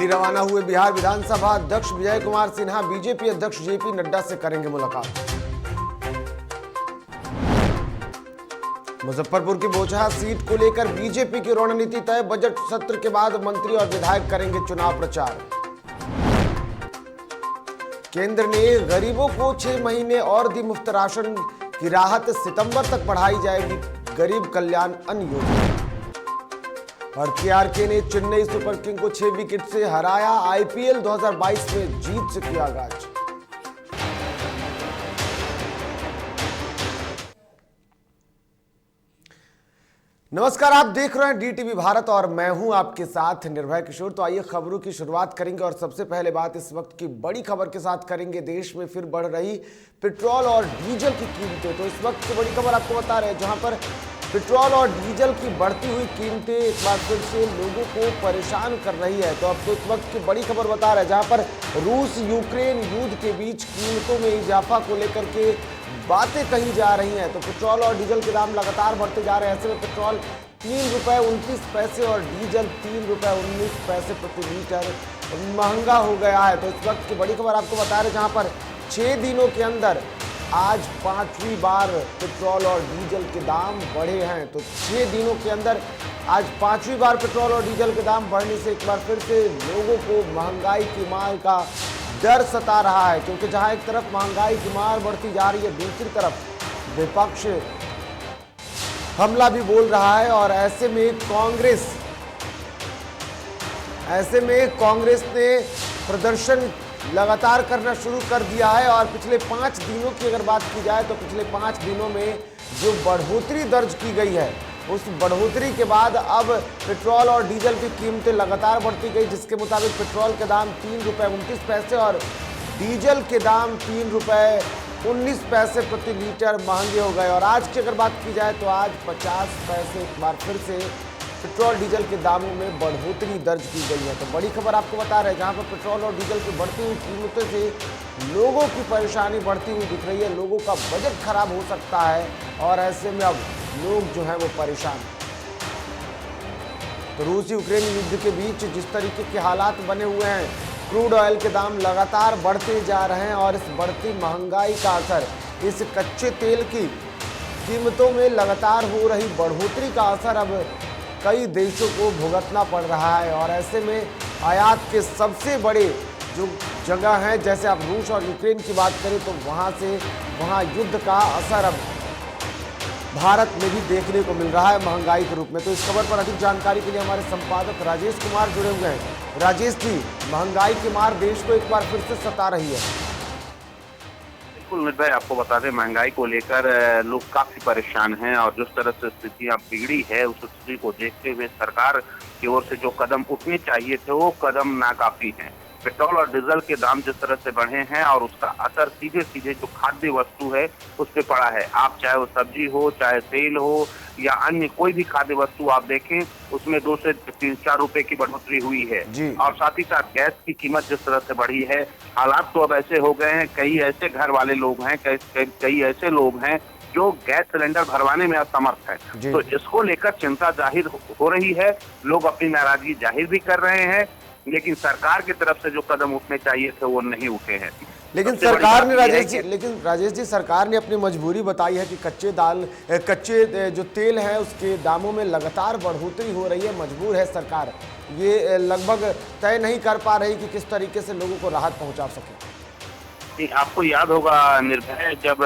रवाना हुए बिहार विधानसभा अध्यक्ष विजय कुमार सिन्हा बीजेपी अध्यक्ष जेपी नड्डा से करेंगे मुलाकात। मुजफ्फरपुर की बोचहा सीट को लेकर बीजेपी की रणनीति तय, बजट सत्र के बाद मंत्री और विधायक करेंगे चुनाव प्रचार। केंद्र ने गरीबों को 6 महीने और दी मुफ्त राशन की राहत, सितंबर तक बढ़ाई जाएगी गरीब कल्याण अन्न योजना। और केआरके ने चेन्नई सुपर किंग को 6 विकेट से हराया, आईपीएल 2022 में जीत से किया आगाज। नमस्कार, आप देख रहे हैं डीटीवी भारत और मैं हूं आपके साथ निर्भय किशोर। तो आइए खबरों की शुरुआत करेंगे और सबसे पहले बात इस वक्त की बड़ी खबर के साथ करेंगे। देश में फिर बढ़ रही पेट्रोल और डीजल की कीमतें। तो इस वक्त की बड़ी खबर आपको बता रहे हैं, जहां पर पेट्रोल और डीजल की बढ़ती हुई कीमतें एक बार फिर से लोगों को परेशान कर रही है। तो अब तो इस वक्त की बड़ी खबर बता रहे हैं, जहां पर रूस यूक्रेन युद्ध के बीच कीमतों में इजाफा को लेकर के बातें कही जा रही हैं। तो पेट्रोल और डीजल के दाम लगातार बढ़ते जा रहे हैं। ऐसे में पेट्रोल 3 रुपये 29 पैसे और डीजल 3 रुपये 19 पैसे प्रति लीटर महंगा हो गया है। तो इस वक्त की बड़ी खबर आपको बता रहे हैं, जहां पर 6 दिनों के अंदर आज 5वीं बार पेट्रोल और डीजल के दाम बढ़े हैं। तो 6 दिनों के अंदर आज 5वीं बार पेट्रोल और डीजल के दाम बढ़ने से एक बार फिर से लोगों को महंगाई की मार का डर सता रहा है, क्योंकि जहां एक तरफ महंगाई की मार बढ़ती जा रही है, दूसरी तरफ विपक्ष हमला भी बोल रहा है। और ऐसे में कांग्रेस ने प्रदर्शन लगातार करना शुरू कर दिया है। और पिछले 5 दिनों की अगर बात की जाए तो पिछले 5 दिनों में जो बढ़ोतरी दर्ज की गई है, उस बढ़ोतरी के बाद अब पेट्रोल और डीजल की कीमतें लगातार बढ़ती गई, जिसके मुताबिक पेट्रोल के दाम 3 रुपये 29 पैसे और डीजल के दाम 3 रुपये 19 पैसे प्रति लीटर महंगे हो गए। और आज की अगर बात की जाए तो आज 50 पैसे एक बार फिर से पेट्रोल डीजल के दामों में बढ़ोतरी दर्ज की गई है। तो बड़ी खबर आपको बता रहे हैं, जहां पर पेट्रोल और डीजल की बढ़ती हुई कीमतों से लोगों की परेशानी बढ़ती हुई दिख रही है। लोगों का बजट खराब हो सकता है और ऐसे में अब लोग जो है वो परेशान। तो रूस यूक्रेन युद्ध के बीच जिस तरीके के हालात बने हुए हैं, क्रूड ऑयल के दाम लगातार बढ़ते जा रहे हैं और इस बढ़ती महंगाई का असर, इस कच्चे तेल की कीमतों में लगातार हो रही बढ़ोतरी का असर अब कई देशों को भुगतना पड़ रहा है। और ऐसे में आयात के सबसे बड़े जो जगह हैं, जैसे आप रूस और यूक्रेन की बात करें, तो वहाँ युद्ध का असर अब भारत में भी देखने को मिल रहा है महंगाई के रूप में। तो इस खबर पर अधिक जानकारी के लिए हमारे संपादक राजेश कुमार जुड़े हुए हैं। राजेश जी, महंगाई की मार देश को एक बार फिर से सता रही है। बिल्कुल निर्भय, आपको बता दें, महंगाई को लेकर लोग काफी परेशान हैं और जिस तरह से स्थितियां बिगड़ी है, उस स्थिति को देखते हुए सरकार की ओर से जो कदम उठने चाहिए थे वो कदम नाकाफी हैं। पेट्रोल और डीजल के दाम जिस तरह से बढ़े हैं और उसका असर सीधे सीधे जो खाद्य वस्तु है उस पर पड़ा है। आप चाहे वो सब्जी हो, चाहे तेल हो या अन्य कोई भी खाद्य वस्तु आप देखें, उसमें 2 से 3-4 रुपए की बढ़ोतरी हुई है। और साथ ही साथ गैस की कीमत जिस तरह से बढ़ी है, हालात तो अब ऐसे हो गए हैं, कई ऐसे घर वाले लोग हैं, कई ऐसे लोग हैं जो गैस सिलेंडर भरवाने में असमर्थ है। तो इसको लेकर चिंता जाहिर हो रही है, लोग अपनी नाराजगी जाहिर भी कर रहे हैं, लेकिन सरकार की तरफ से जो कदम उठने चाहिए थे वो नहीं उठे हैं। लेकिन सरकार ने राजेश जी सरकार ने अपनी मजबूरी बताई है कि कच्चे जो तेल है उसके दामों में लगातार बढ़ोतरी हो रही है। मजबूर है सरकार, ये लगभग तय नहीं कर पा रही कि किस तरीके से लोगों को राहत पहुंचा सके। आपको याद होगा निर्भय, जब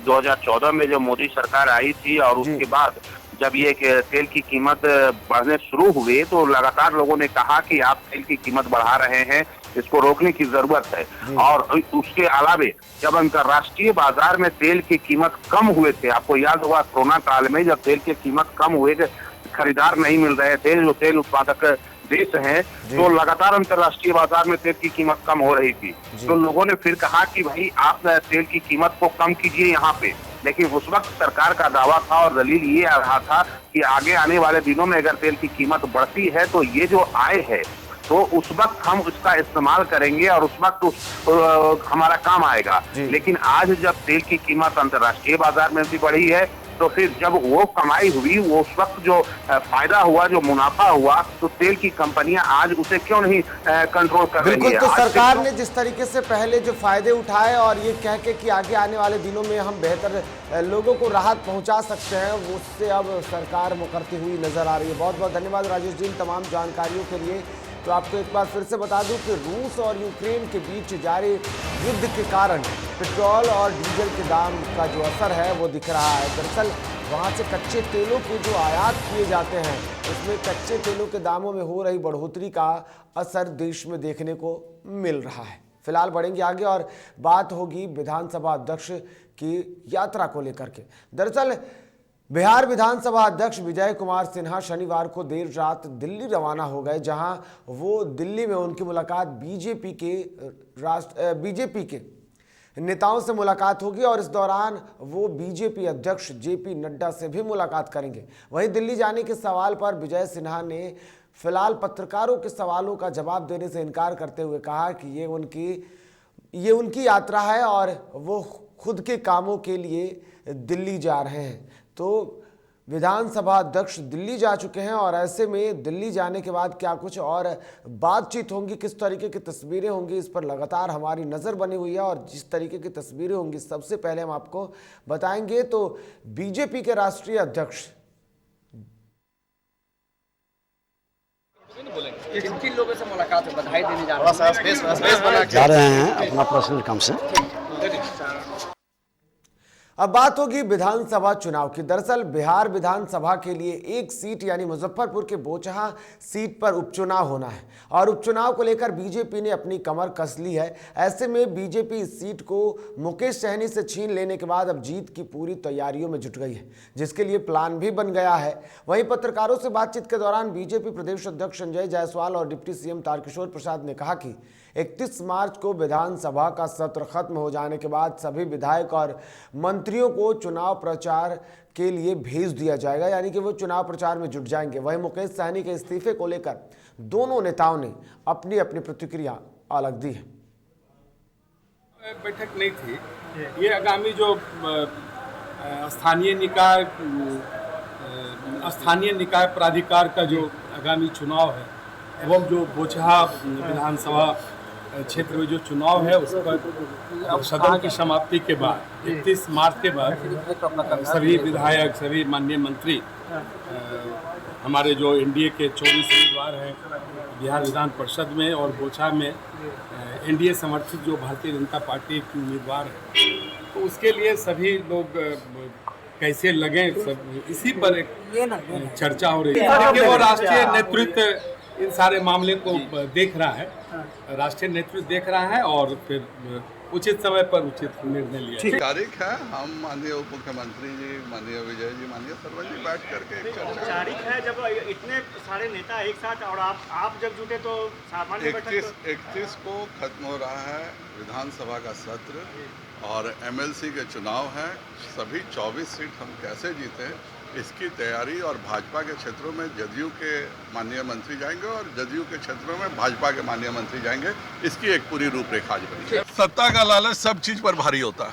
2014 में जब मोदी सरकार आई थी और उसके बाद जब ये तेल की कीमत बढ़ने शुरू हुए तो लगातार लोगों ने कहा कि आप तेल की कीमत बढ़ा रहे हैं, इसको रोकने की जरूरत है। और उसके अलावे जब अंतर्राष्ट्रीय बाजार में तेल की कीमत कम हुए थे, आपको याद होगा कोरोना काल में जब तेल की कीमत कम हुए, खरीदार नहीं मिल रहे थे, जो तेल उत्पादक देश हैं, तो लगातार अंतर्राष्ट्रीय बाजार में तेल की कीमत कम हो रही थी। तो लोगों ने फिर कहा कि भाई आप तेल की कीमत को कम कीजिए यहाँ पे। लेकिन उस वक्त सरकार का दावा था और दलील ये आ रहा था कि आगे आने वाले दिनों में अगर तेल की कीमत बढ़ती है तो ये जो आय है तो उस वक्त हम उसका इस्तेमाल करेंगे और उस वक्त हमारा काम आएगा। लेकिन आज जब तेल की कीमत अंतर्राष्ट्रीय बाजार में भी बढ़ी है तो फिर जब वो कमाई हुई, वो उस वक्त जो फायदा हुआ, जो मुनाफा हुआ, तो तेल की कंपनियां आज उसे क्यों नहीं कंट्रोल कर रही है। बिल्कुल, तो सरकार ने जिस तरीके से पहले जो फायदे उठाए और ये कह के कि आगे आने वाले दिनों में हम बेहतर लोगों को राहत पहुंचा सकते हैं, उससे अब सरकार मुकरती हुई नजर आ रही है। बहुत बहुत धन्यवाद राजेश जी इन तमाम जानकारियों के लिए। तो आपको एक बार फिर से बता दूं कि रूस और यूक्रेन के बीच जारी युद्ध के कारण पेट्रोल और डीजल के दाम का जो असर है वो दिख रहा है। दरअसल वहाँ से कच्चे तेलों के जो आयात किए जाते हैं उसमें कच्चे तेलों के दामों में हो रही बढ़ोतरी का असर देश में देखने को मिल रहा है। फिलहाल बढ़ेंगे आगे और बात होगी विधानसभा अध्यक्ष की यात्रा को लेकर के। दरअसल बिहार विधानसभा अध्यक्ष विजय कुमार सिन्हा शनिवार को देर रात दिल्ली रवाना हो गए, जहां वो दिल्ली में उनकी मुलाकात बीजेपी के नेताओं से मुलाकात होगी और इस दौरान वो बीजेपी अध्यक्ष जेपी नड्डा से भी मुलाकात करेंगे। वहीं दिल्ली जाने के सवाल पर विजय सिन्हा ने फिलहाल पत्रकारों के सवालों का जवाब देने से इनकार करते हुए कहा कि ये उनकी यात्रा है और वो खुद के कामों के लिए दिल्ली जा रहे हैं। तो विधानसभा अध्यक्ष दिल्ली जा चुके हैं और ऐसे में दिल्ली जाने के बाद क्या कुछ और बातचीत होंगी, किस तरीके की तस्वीरें होंगी, इस पर लगातार हमारी नज़र बनी हुई है। और जिस तरीके की तस्वीरें होंगी सबसे पहले हम आपको बताएंगे। तो बीजेपी के राष्ट्रीय अध्यक्ष किन लोगों से मुलाकात है, बधाई देने जा रहे हैं अपना पर्सनल काम से। अब बात होगी विधानसभा चुनाव की। दरअसल बिहार विधानसभा के लिए एक सीट यानी मुजफ्फरपुर के बोचहा सीट पर उपचुनाव होना है और उपचुनाव को लेकर बीजेपी ने अपनी कमर कस ली है। ऐसे में बीजेपी इस सीट को मुकेश सहनी से छीन लेने के बाद अब जीत की पूरी तैयारियों में जुट गई है, जिसके लिए प्लान भी बन गया है। वहीं पत्रकारों से बातचीत के दौरान बीजेपी प्रदेश अध्यक्ष संजय जायसवाल और डिप्टी सीएम तारकिशोर प्रसाद ने कहा कि 31 मार्च को विधानसभा का सत्र खत्म हो जाने के बाद सभी विधायक और मंत्रियों को चुनाव प्रचार के लिए भेज दिया जाएगा, यानी कि वो चुनाव प्रचार में जुट जाएंगे। वहीं मुकेश सहनी के इस्तीफे को लेकर दोनों नेताओं ने अपनी अपनी प्रतिक्रिया अलग दी है। बैठक नहीं थी, ये आगामी जो स्थानीय निकाय प्राधिकार का जो आगामी चुनाव है एवं जो बोचहा विधानसभा क्षेत्र में जो चुनाव है उस पर सदन की समाप्ति के बाद 31 मार्च के बाद सभी विधायक, सभी माननीय मंत्री, हमारे जो एनडीए के 24 उम्मीदवार हैं बिहार विधान परिषद में और बोचहा में एनडीए समर्थित जो भारतीय जनता पार्टी की उम्मीदवार है, तो उसके लिए सभी लोग कैसे लगे सब इसी पर एक चर्चा हो रही है। और राष्ट्रीय नेतृत्व इन सारे मामले को देख रहा है, राष्ट्रीय नेतृत्व देख रहा है और फिर उचित समय पर उचित निर्णय लिया। तारीख है, हम माननीय उप मुख्यमंत्री जी, माननीय विजय जी, माननीय सर्वन जी बैठ करके एक चर्चा। तारीख है जब इतने सारे नेता एक साथ और आप जब जुटे तो सामान्य 31 को खत्म हो रहा है विधानसभा का सत्र और एमएलसी के चुनाव हैं। सभी 24 सीट हम कैसे जीते इसकी तैयारी और भाजपा के क्षेत्रों में जदयू के माननीय मंत्री जाएंगे और जदयू के क्षेत्रों में भाजपा के माननीय मंत्री जाएंगे, इसकी एक पूरी रूपरेखा आज बनी है। सत्ता का लालच सब चीज पर भारी होता है,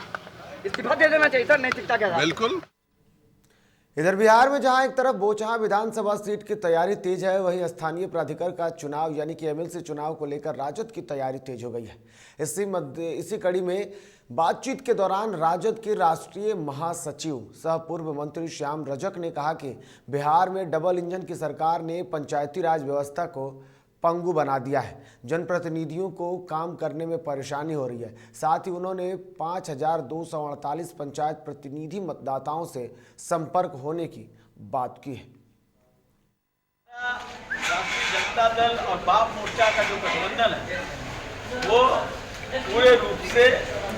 इस्तीफा दे देना चाहिए सर नैतिकता के साथ। बिल्कुल। इधर बिहार में जहां एक तरफ बोचहा विधानसभा सीट की तैयारी तेज है, वहीं स्थानीय प्राधिकार का चुनाव यानी कि एमएलसी चुनाव को लेकर राजद की तैयारी तेज हो गई है। इसी कड़ी में बातचीत के दौरान राजद के राष्ट्रीय महासचिव सह पूर्व मंत्री श्याम रजक ने कहा कि बिहार में डबल इंजन की सरकार ने पंचायती राज व्यवस्था को पंगु बना दिया है, जनप्रतिनिधियों को काम करने में परेशानी हो रही है। साथ ही उन्होंने 5248 पंचायत प्रतिनिधि मतदाताओं से संपर्क होने की बात की है। राष्ट्रीय जनता दल और बाप मोर्चा का जो गठबंधन है वो पूरे रूप से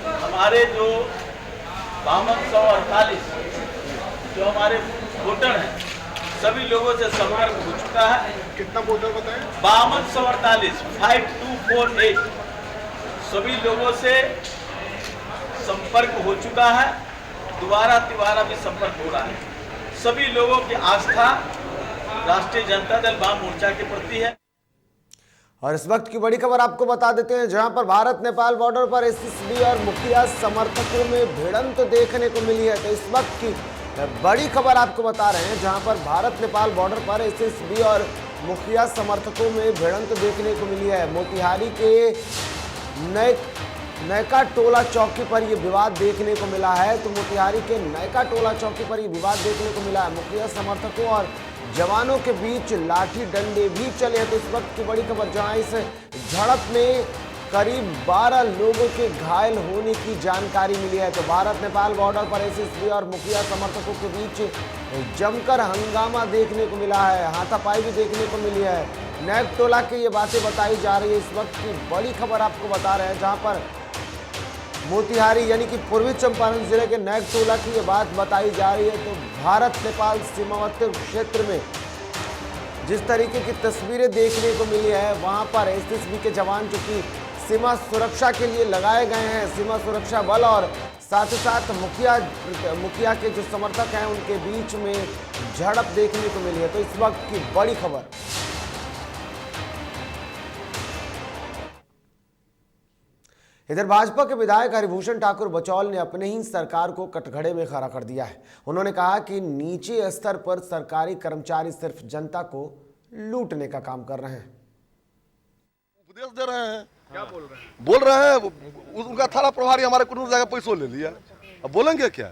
हमारे जो 5248 जो हमारे वोटर हैं सभी लोगों से संपर्क हो चुका है। कितना वोटर बताएं? 5248 5248 सभी लोगों से संपर्क हो चुका है, दोबारा भी संपर्क हो रहा है। सभी लोगों की आस्था राष्ट्रीय जनता दल वाम मोर्चा के प्रति है। और इस वक्त की बड़ी खबर आपको बता देते हैं, जहां पर भारत नेपाल बॉर्डर पर एसएसबी और मुखिया समर्थकों में भिड़ंत देखने को मिली है। तो इस वक्त की बड़ी खबर आपको बता रहे हैं, जहां पर भारत नेपाल बॉर्डर पर एसएसबी और मुखिया समर्थकों में भिड़ंत देखने को मिली है। मोतिहारी के नयका टोला चौकी पर यह विवाद देखने को मिला है। तो मोतिहारी के नयका टोला चौकी पर यह विवाद देखने को मिला है। मुखिया समर्थकों और जवानों के बीच लाठी डंडे भी चले हैं। तो इस वक्त की बड़ी खबर, जहां इस झड़प में करीब 12 लोगों के घायल होने की जानकारी मिली है। तो भारत नेपाल बॉर्डर पर एसएसबी और मुखिया समर्थकों के बीच जमकर हंगामा देखने को मिला है, हाथापाई भी देखने को मिली है। नैक टोला की ये बातें बताई जा रही है। इस वक्त की बड़ी खबर आपको बता रहे हैं, जहां पर मोतिहारी यानी कि पूर्वी चंपारण जिले के नैक टोला की ये बात बताई जा रही है। तो भारत नेपाल सीमावर्ती क्षेत्र में जिस तरीके की तस्वीरें देखने को मिली है, वहां पर एसएसबी के जवान जो कि सीमा सुरक्षा के लिए लगाए गए हैं, सीमा सुरक्षा बल, और साथ ही साथ मुखिया के जो समर्थक हैं उनके बीच में झड़प देखने को मिली है। तो इस वक्त की बड़ी खबर। इधर भाजपा के विधायक हरिभूषण ठाकुर बचौल ने अपने ही सरकार को कटघरे में खड़ा कर दिया है। उन्होंने कहा कि नीचे स्तर पर सरकारी कर्मचारी सिर्फ जनता को लूटने का काम कर रहे हैं। उपदेश दे रहे हैं, क्या बोल रहे हैं उनका थाना प्रभारी हमारे कुछ जगह पैसों ले लिया। अब बोलेंगे क्या?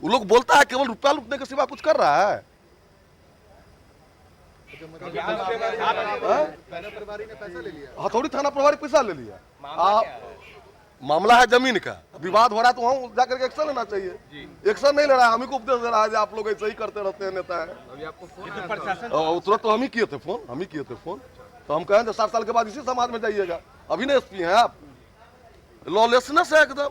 वो लोग बोलता है केवल रुपया लूटने के सिवा कुछ कर रहा है। हथौड़ी थाना प्रभारी पैसा ले लिया। मामला है जमीन का, विवाद हो रहा है तो वहाँ जाकर के एक्शन लेना चाहिए। एक्शन नहीं ले रहा है, हम ही को उपदेश दे रहा है आप लोग ऐसे ही करते रहते हैं नेता है। तुरंत तो हम ही किए थे फोन, तो हम कहें 7 साल के बाद इसी समाज में जाइएगा। अभी नहीं एसपी हैं आप, लॉलेसनेस है एकदम।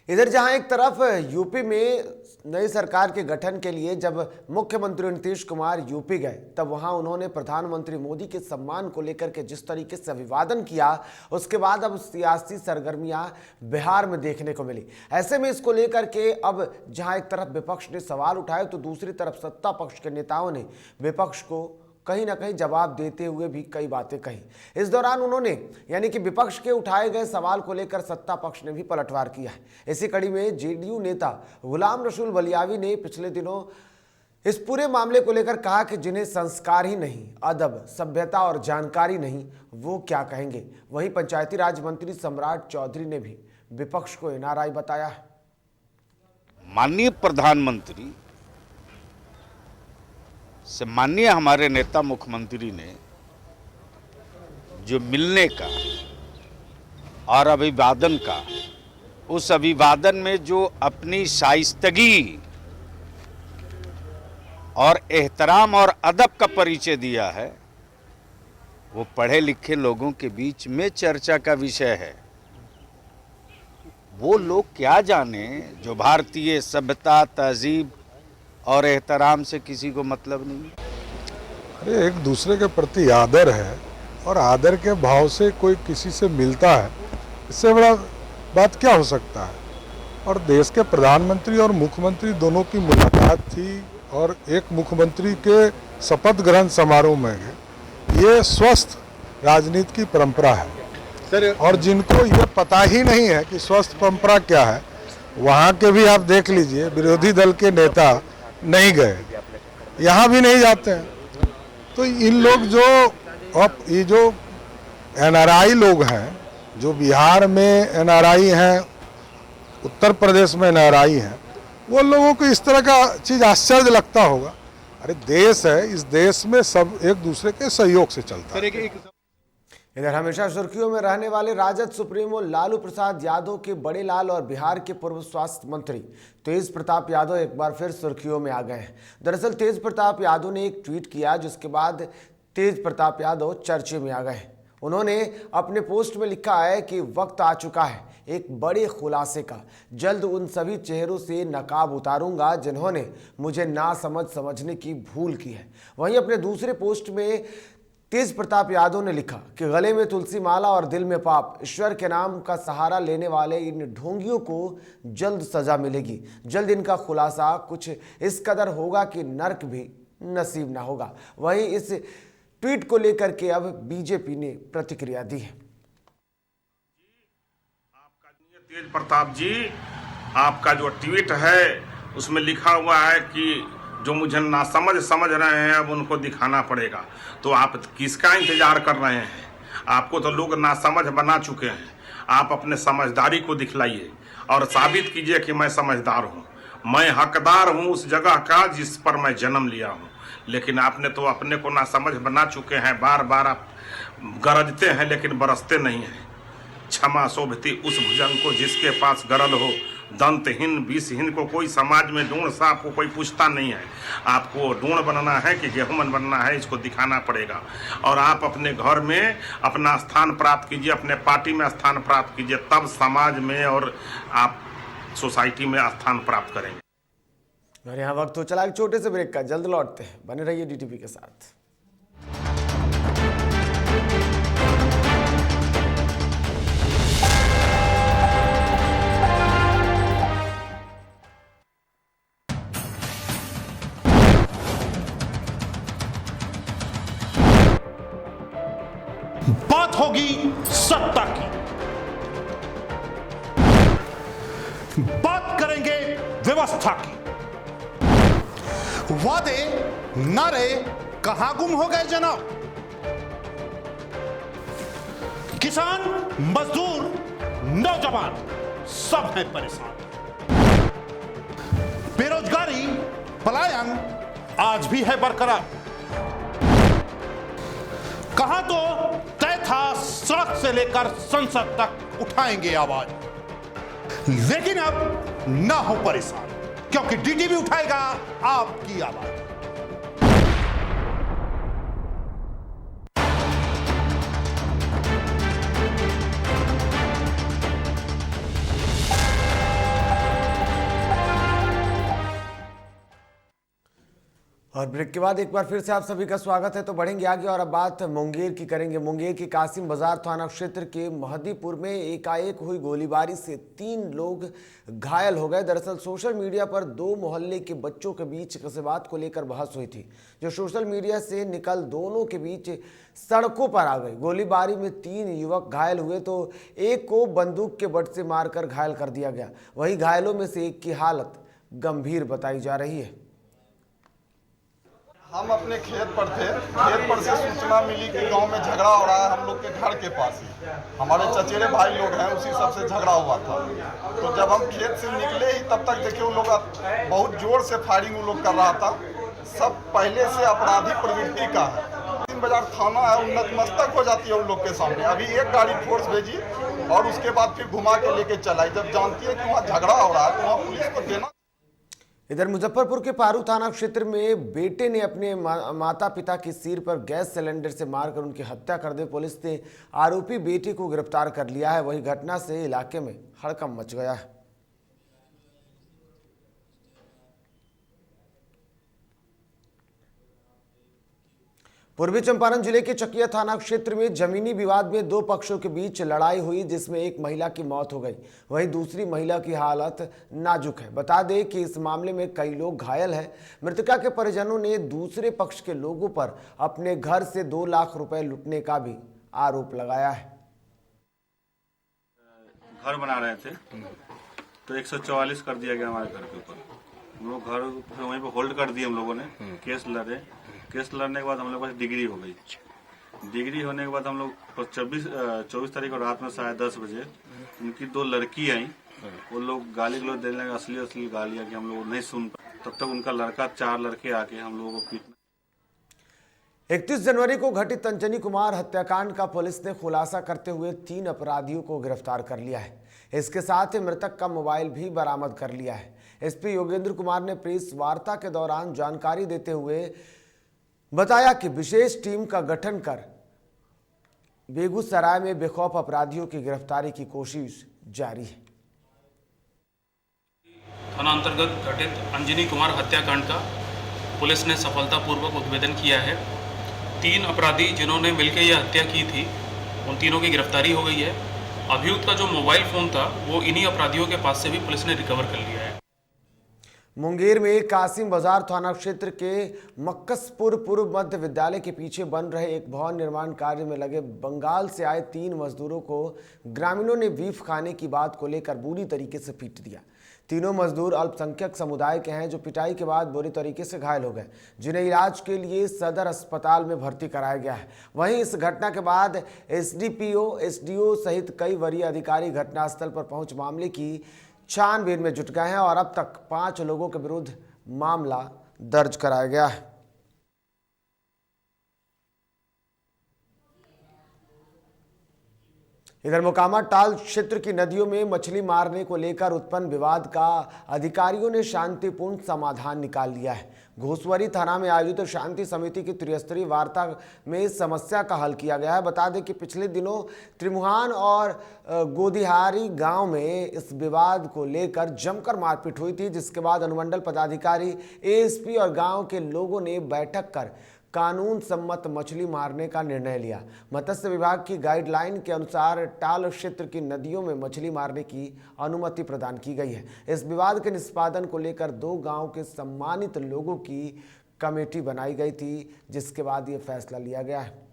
इधर जहां एक तरफ यूपी में नई सरकार के गठन के लिए जब मुख्यमंत्री नीतीश कुमार यूपी गए, तब वहां उन्होंने प्रधानमंत्री मोदी के सम्मान को लेकर के जिस तरीके से अभिवादन किया, उसके बाद अब सियासी सरगर्मियां बिहार में देखने को मिली। ऐसे में इसको लेकर के अब जहां एक तरफ विपक्ष ने सवाल उठाए, तो दूसरी तरफ सत्ता पक्ष के नेताओं ने विपक्ष को कहीं ना कहीं जवाब देते हुए भी कई बातें कही। इस दौरान उन्होंने यानी कि विपक्ष के उठाए गए सवाल को लेकर सत्ता पक्ष ने भी पलटवार किया है। इसी कड़ी में जेडीयू नेता गुलाम रसूल बलियावी ने पिछले दिनों इस पूरे मामले को लेकर कहा कि जिन्हें संस्कार ही नहीं, अदब, सभ्यता और जानकारी नहीं, वो क्या कहेंगे। वहीं पंचायती राज मंत्री सम्राट चौधरी ने भी विपक्ष को एनआरआई बताया है। माननीय प्रधानमंत्री से माननीय हमारे नेता मुख्यमंत्री ने जो मिलने का और अभिवादन का, उस अभिवादन में जो अपनी शाइस्तगी और एहतराम और अदब का परिचय दिया है, वो पढ़े लिखे लोगों के बीच में चर्चा का विषय है। वो लोग क्या जाने जो भारतीय सभ्यता, तहजीब और एहतराम से किसी को मतलब नहीं। अरे एक दूसरे के प्रति आदर है, और आदर के भाव से कोई किसी से मिलता है, इससे बड़ा बात क्या हो सकता है। और देश के प्रधानमंत्री और मुख्यमंत्री दोनों की मुलाकात थी, और एक मुख्यमंत्री के शपथ ग्रहण समारोह में ये स्वस्थ राजनीति की परंपरा है। और जिनको ये पता ही नहीं है कि स्वस्थ परंपरा क्या है, वहाँ के भी आप देख लीजिए, विरोधी दल के नेता नहीं गए, यहाँ भी नहीं जाते हैं। तो इन लोग जो अब ये जो एनआरआई लोग हैं, जो बिहार में एनआरआई हैं, उत्तर प्रदेश में एनआरआई हैं, वो लोगों को इस तरह का चीज़ आश्चर्य लगता होगा। अरे देश है, इस देश में सब एक दूसरे के सहयोग से चलता है। इधर हमेशा सुर्खियों में रहने वाले राजद सुप्रीमो लालू प्रसाद यादव के बड़े लाल और बिहार के पूर्व स्वास्थ्य मंत्री तेज प्रताप यादव एक बार फिर सुर्खियों में आ गए हैं। दरअसल तेज प्रताप यादव ने एक ट्वीट किया, जिसके बाद तेज प्रताप यादव चर्चे में आ गए। उन्होंने अपने पोस्ट में लिखा है कि वक्त आ चुका है एक बड़े खुलासे का, जल्द उन सभी चेहरों से नकाब उतारूंगा जिन्होंने मुझे ना समझने की भूल की है। वहीं अपने दूसरे पोस्ट में तेज प्रताप यादव ने लिखा कि गले में तुलसी माला और दिल में पाप, ईश्वर के नाम का सहारा लेने वाले इन ढोंगियों को जल्द सजा मिलेगी। जल्द इनका खुलासा कुछ इस कदर होगा कि नर्क भी नसीब ना होगा। वहीं इस ट्वीट को लेकर के अब बीजेपी ने प्रतिक्रिया दी है। तेज प्रताप जी, आपका जो ट्वीट है उसमें लिखा हुआ है कि जो मुझे नासमझ समझ रहे हैं अब उनको दिखाना पड़ेगा। तो आप किसका इंतजार कर रहे हैं? आपको तो लोग नासमझ बना चुके हैं। आप अपने समझदारी को दिखलाइए और साबित कीजिए कि मैं समझदार हूँ, मैं हकदार हूँ उस जगह का जिस पर मैं जन्म लिया हूँ। लेकिन आपने तो अपने को नासमझ बना चुके हैं। बार बार आप गरजते हैं लेकिन बरसते नहीं हैं। क्षमा शोभती उस भुजंग को जिसके पास गरल हो, दंतहीन विषहीन को कोई समाज में ढूंढ सांप को कोई पूछता नहीं है। आपको ढूंढ बनना है कि गेहूंमन बनना है, इसको दिखाना पड़ेगा। और आप अपने घर में अपना स्थान प्राप्त कीजिए, अपने पार्टी में स्थान प्राप्त कीजिए, तब समाज में और आप सोसाइटी में स्थान प्राप्त करेंगे। और यहाँ वक्त हो चला एक छोटे से ब्रेक का, जल्द लौटते हैं, बने रहिए डीटीवी के साथ। बात होगी सत्ता की, बात करेंगे व्यवस्था की। वादे नारे कहां गुम हो गए जनाब? किसान, मजदूर, नौजवान सब हैं परेशान। बेरोजगारी, पलायन आज भी है बरकरार। कहां तो तय था सड़क से लेकर संसद तक उठाएंगे आवाज, लेकिन अब ना हो परेशान, क्योंकि डीटीवी उठाएगा आपकी आवाज। और ब्रेक के बाद एक बार फिर से आप सभी का स्वागत है। तो बढ़ेंगे आगे और अब बात मुंगेर की करेंगे। मुंगेर के कासिम बाजार थाना क्षेत्र के महदीपुर में एकाएक हुई गोलीबारी से 3 लोग घायल हो गए। दरअसल सोशल मीडिया पर 2 मोहल्ले के बच्चों के बीच किसी बात को लेकर बहस हुई थी, जो सोशल मीडिया से निकल दोनों के बीच सड़कों पर आ गई। गोलीबारी में 3 युवक घायल हुए तो एक को बंदूक के बट से मारकर घायल कर दिया गया। वहीं घायलों में से एक की हालत गंभीर बताई जा रही है। हम अपने खेत पर थे, खेत पर से सूचना मिली कि गांव में झगड़ा हो रहा है हम लोग के घर के पास ही। हमारे चचेरे भाई लोग हैं, उसी सबसे झगड़ा हुआ था। तो जब हम खेत से निकले ही तब तक देखिए उन लोग बहुत जोर से फायरिंग उन लोग कर रहा था। सब पहले से अपराधी प्रवृत्ति का है। कासिम बाजार थाना है, नतमस्तक हो जाती है उन लोग के सामने। अभी एक गाड़ी फोर्स भेजी और उसके बाद फिर घुमा के लेके चलाई। जब जानती है कि वहाँ झगड़ा हो रहा है तो वहाँ पुलिस को देना। इधर मुजफ्फरपुर के पारू थाना क्षेत्र में बेटे ने अपने माता पिता की सिर पर गैस सिलेंडर से मारकर उनकी हत्या कर दी। पुलिस ने आरोपी बेटे को गिरफ्तार कर लिया है। वही घटना से इलाके में हड़कंप मच गया है। पूर्वी चंपारण जिले के चकिया थाना क्षेत्र में जमीनी विवाद में 2 पक्षों के बीच लड़ाई हुई, जिसमें एक महिला की मौत हो गई। वहीं दूसरी महिला की हालत नाजुक है। बता दें कि इस मामले में कई लोग घायल हैं। मृतका के परिजनों ने दूसरे पक्ष के लोगों पर अपने घर से 2 लाख रुपए लूटने का भी आरोप लगाया है। घर बना रहे थे तो 144 कर दिया गया हमारे घर के ऊपर। हम लोग घर वहीं पर होल्ड कर दिए। हम लोगों ने केस लड़े। केस लड़ने के बाद हम लोग के पास डिग्री हो गई। डिग्री होने के बाद हम लोग 24 तारीख को रात में 10:30 बजे उनकी 2 लड़की आई। वो लोग गाली गलौज देने लगे, असली गालियां कि हम लोग नहीं सुन पाए। तब तक उनका लड़का 4 लड़के आके हम लोगों को पीटना। 31 जनवरी को घटित अंजनी कुमार हत्याकांड का पुलिस ने खुलासा करते हुए 3 अपराधियों को गिरफ्तार कर लिया है। इसके साथ ही मृतक का मोबाइल भी बरामद कर लिया है। एसपी योगेंद्र कुमार ने प्रेस वार्ता के दौरान जानकारी देते हुए बताया कि विशेष टीम का गठन कर बेगूसराय में बेखौफ अपराधियों की गिरफ्तारी की कोशिश जारी है। थाना अंतर्गत घटित अंजनी कुमार हत्याकांड का पुलिस ने सफलतापूर्वक उद्भेदन किया है। 3 अपराधी जिन्होंने मिलकर यह हत्या की थी, उन तीनों की गिरफ्तारी हो गई है। अभियुक्त का जो मोबाइल फोन था वो इन्हीं अपराधियों के पास से भी पुलिस ने रिकवर कर लिया है। मुंगेर में कासिम बाजार थाना क्षेत्र के मक्कसपुर पूर्व मध्य विद्यालय के पीछे बन रहे एक भवन निर्माण कार्य में लगे बंगाल से आए 3 मजदूरों को ग्रामीणों ने बीफ खाने की बात को लेकर बुरी तरीके से पीट दिया। तीनों मजदूर अल्पसंख्यक समुदाय के हैं जो पिटाई के बाद बुरी तरीके से घायल हो गए, जिन्हें इलाज के लिए सदर अस्पताल में भर्ती कराया गया है। वहीं इस घटना के बाद एसडीपीओ, एसडीओ सहित कई वरीय अधिकारी घटनास्थल पर पहुंच मामले की छानबीन में जुट गए हैं और अब तक 5 लोगों के विरुद्ध मामला दर्ज कराया गया है। इधर मोकामा टाल क्षेत्र की नदियों में मछली मारने को लेकर उत्पन्न विवाद का अधिकारियों ने शांतिपूर्ण समाधान निकाल लिया है। घोसवरी थाना में आयोजित शांति समिति की त्रिस्तरीय वार्ता में इस समस्या का हल किया गया है। बता दें कि पिछले दिनों त्रिमुहान और गोदिहारी गांव में इस विवाद को लेकर जमकर मारपीट हुई थी, जिसके बाद अनुमंडल पदाधिकारी, एएसपी और गांव के लोगों ने बैठक कर कानून सम्मत मछली मारने का निर्णय लिया। मत्स्य विभाग की गाइडलाइन के अनुसार टाल क्षेत्र की नदियों में मछली मारने की अनुमति प्रदान की गई है। इस विवाद के निष्पादन को लेकर 2 गांव के सम्मानित लोगों की कमेटी बनाई गई थी, जिसके बाद यह फैसला लिया गया है।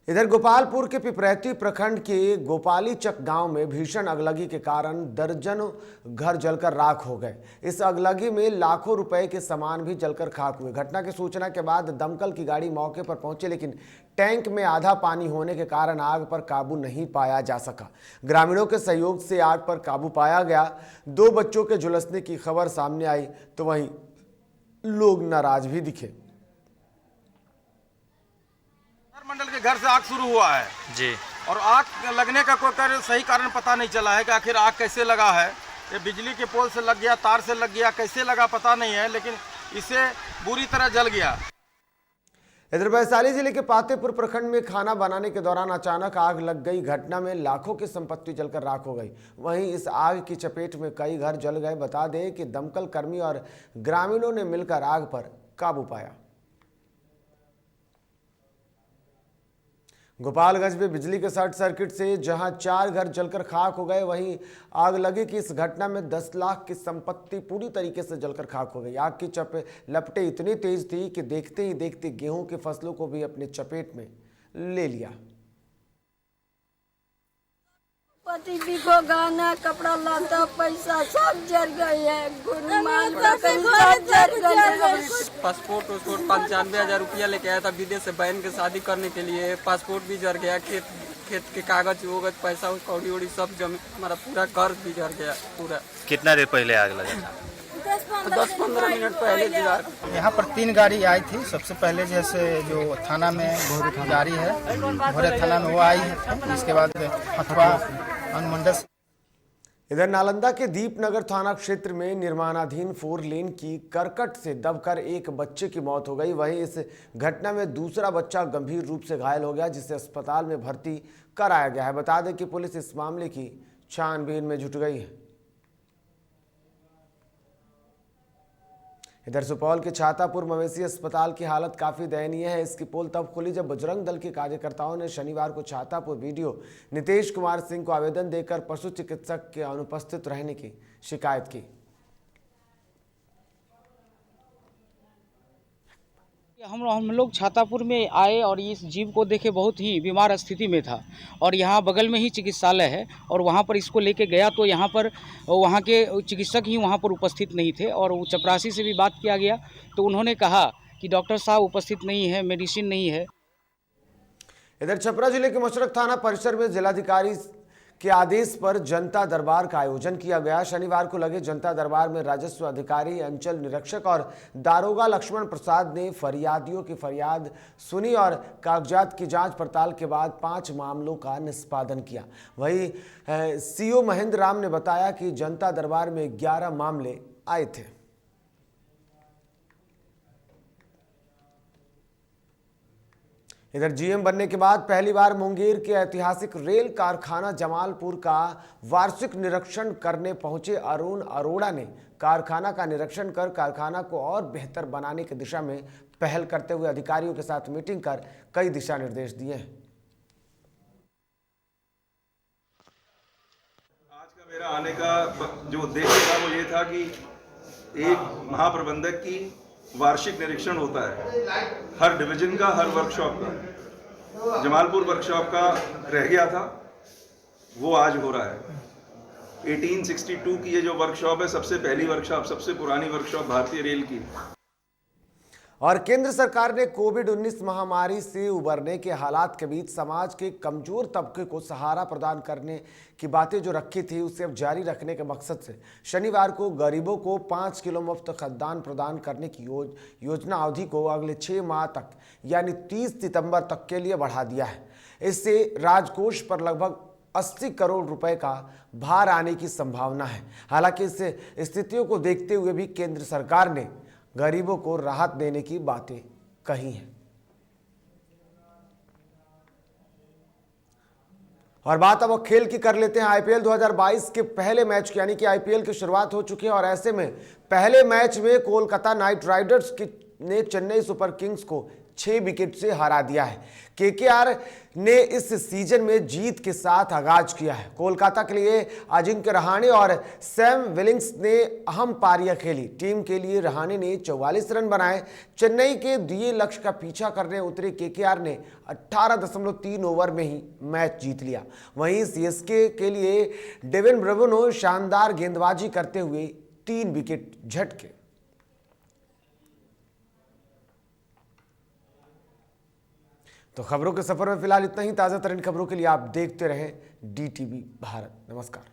इधर गोपालपुर के पिपरैती प्रखंड के गोपाली चक गांव में भीषण अगलगी के कारण दर्जनों घर जलकर राख हो गए। इस अगलगी में लाखों रुपए के सामान भी जलकर खाक हुए। घटना की सूचना के बाद दमकल की गाड़ी मौके पर पहुंची, लेकिन टैंक में आधा पानी होने के कारण आग पर काबू नहीं पाया जा सका। ग्रामीणों के सहयोग से आग पर काबू पाया गया। 2 बच्चों के झुलसने की खबर सामने आई तो वहीं लोग नाराज भी दिखे। मंडल के घर से आग शुरू हुआ है जी, और आग लगने का कोई सही कारण पता नहीं चला है कि आखिर आग कैसे लगा है। ये बिजली के पोल से लग गया, तार से लग गया, कैसे लगा पता नहीं है, लेकिन इसे बुरी तरह जल गया। इधर वैशाली जिले के पातेपुर प्रखंड में खाना बनाने के दौरान अचानक आग लग गई। घटना में लाखों की संपत्ति जलकर राख हो गई। वहीं इस आग की चपेट में कई घर जल गए। बता दें कि दमकल कर्मी और ग्रामीणों ने मिलकर आग पर काबू पाया। गोपालगंज में बिजली के शॉर्ट सर्किट से जहां 4 घर जलकर खाक हो गए, वहीं आग लगी कि इस घटना में 10 लाख की संपत्ति पूरी तरीके से जलकर खाक हो गई। आग की लपटें इतनी तेज थी कि देखते ही देखते गेहूं की फसलों को भी अपने चपेट में ले लिया। पति भी को गाना, कपड़ा लाता, पैसा सब जल गए है। पासपोर्ट 95,000 रुपया लेके आया था विदेश से बहन के शादी करने के लिए। पासपोर्ट भी जल गया, खेत के कागज वोगज, पैसा कौड़ी उड़ी सब जम, हमारा पूरा कर्ज भी जल गया पूरा। कितना देर पहले आग लगा? 10-15 मिनट पहले। यहाँ पर 3 गाड़ी आई थी। सबसे पहले जैसे जो थाना में घोरे गाड़ी है, घोरे थाना में वो आई है। इसके बाद हथवा अनुमंडल। इधर नालंदा के दीपनगर थाना क्षेत्र में निर्माणाधीन 4 लेन की करकट से दबकर एक बच्चे की मौत हो गई। वहीं इस घटना में दूसरा बच्चा गंभीर रूप से घायल हो गया, जिसे अस्पताल में भर्ती कराया गया है। बता दें कि पुलिस इस मामले की छानबीन में जुट गई है। इधर सुपौल के छातापुर मवेशी अस्पताल की हालत काफ़ी दयनीय है। इसकी पोल तब खुली जब बजरंग दल के कार्यकर्ताओं ने शनिवार को छातापुर वीडियो नीतीश कुमार सिंह को आवेदन देकर पशु चिकित्सक के अनुपस्थित रहने की शिकायत की। हम लोग छातापुर में आए और इस जीव को देखे बहुत ही बीमार स्थिति में था, और यहाँ बगल में ही चिकित्सालय है और वहाँ पर इसको लेके गया तो यहाँ पर वहाँ के चिकित्सक ही वहाँ पर उपस्थित नहीं थे। और वो चपरासी से भी बात किया गया तो उन्होंने कहा कि डॉक्टर साहब उपस्थित नहीं है, मेडिसिन नहीं है। इधर छपरा जिले के मशरक थाना परिसर में जिलाधिकारी के आदेश पर जनता दरबार का आयोजन किया गया। शनिवार को लगे जनता दरबार में राजस्व अधिकारी, अंचल निरीक्षक और दारोगा लक्ष्मण प्रसाद ने फरियादियों की फरियाद सुनी और कागजात की जांच पड़ताल के बाद 5 मामलों का निष्पादन किया। वहीं सीओ महेंद्र राम ने बताया कि जनता दरबार में 11 मामले आए थे। इधर जीएम बनने के बाद पहली बार मुंगेर के ऐतिहासिक रेल कारखाना जमालपुर का वार्षिक निरीक्षण करने पहुंचे अरुण अरोड़ा ने कारखाना का निरीक्षण कर कारखाना को और बेहतर बनाने की दिशा में पहल करते हुए अधिकारियों के साथ मीटिंग कर कई दिशा निर्देश दिए हैं। मेरा आने का जो उद्देश्य था वो ये था कि एक महाप्रबंधक की वार्षिक निरीक्षण होता है हर डिवीजन का, हर वर्कशॉप का। जमालपुर वर्कशॉप का रह गया था, वो आज हो रहा है। 1862 की ये जो वर्कशॉप है, सबसे पहली वर्कशॉप, सबसे पुरानी वर्कशॉप भारतीय रेल की। और केंद्र सरकार ने कोविड-19 महामारी से उबरने के हालात के बीच समाज के कमजोर तबके को सहारा प्रदान करने की बातें जो रखी थी, उसे अब जारी रखने के मकसद से शनिवार को गरीबों को 5 किलो मुफ्त खाद्यान्न प्रदान करने की योजना अवधि को अगले 6 माह तक यानी 30 सितंबर तक के लिए बढ़ा दिया है। इससे राजकोष पर लगभग 80 करोड़ रुपए का भार आने की संभावना है। हालांकि इस स्थितियों को देखते हुए भी केंद्र सरकार ने गरीबों को राहत देने की बातें कही हैं। और बात अब खेल की कर लेते हैं। आईपीएल 2022 के पहले मैच की, यानी कि आईपीएल की शुरुआत हो चुकी है और ऐसे में पहले मैच में कोलकाता नाइट राइडर्स ने चेन्नई सुपर किंग्स को 6 विकेट से हरा दिया है। केकेआर ने इस सीजन में जीत के साथ आगाज किया है। कोलकाता के लिए अजिंक्य रहाणे और सैम विलिंग्स ने अहम पारियां खेली। टीम के लिए रहाणे ने 44 रन बनाए। चेन्नई के दिए लक्ष्य का पीछा करने उतरे केकेआर ने 18.3 ओवर में ही मैच जीत लिया। वहीं सीएसके के लिए डेविन ब्रेवो शानदार गेंदबाजी करते हुए 3 विकेट झटके। तो खबरों के सफर में फिलहाल इतना ही। ताजा तरीन खबरों के लिए आप देखते रहें डीटीवी भारत। नमस्कार।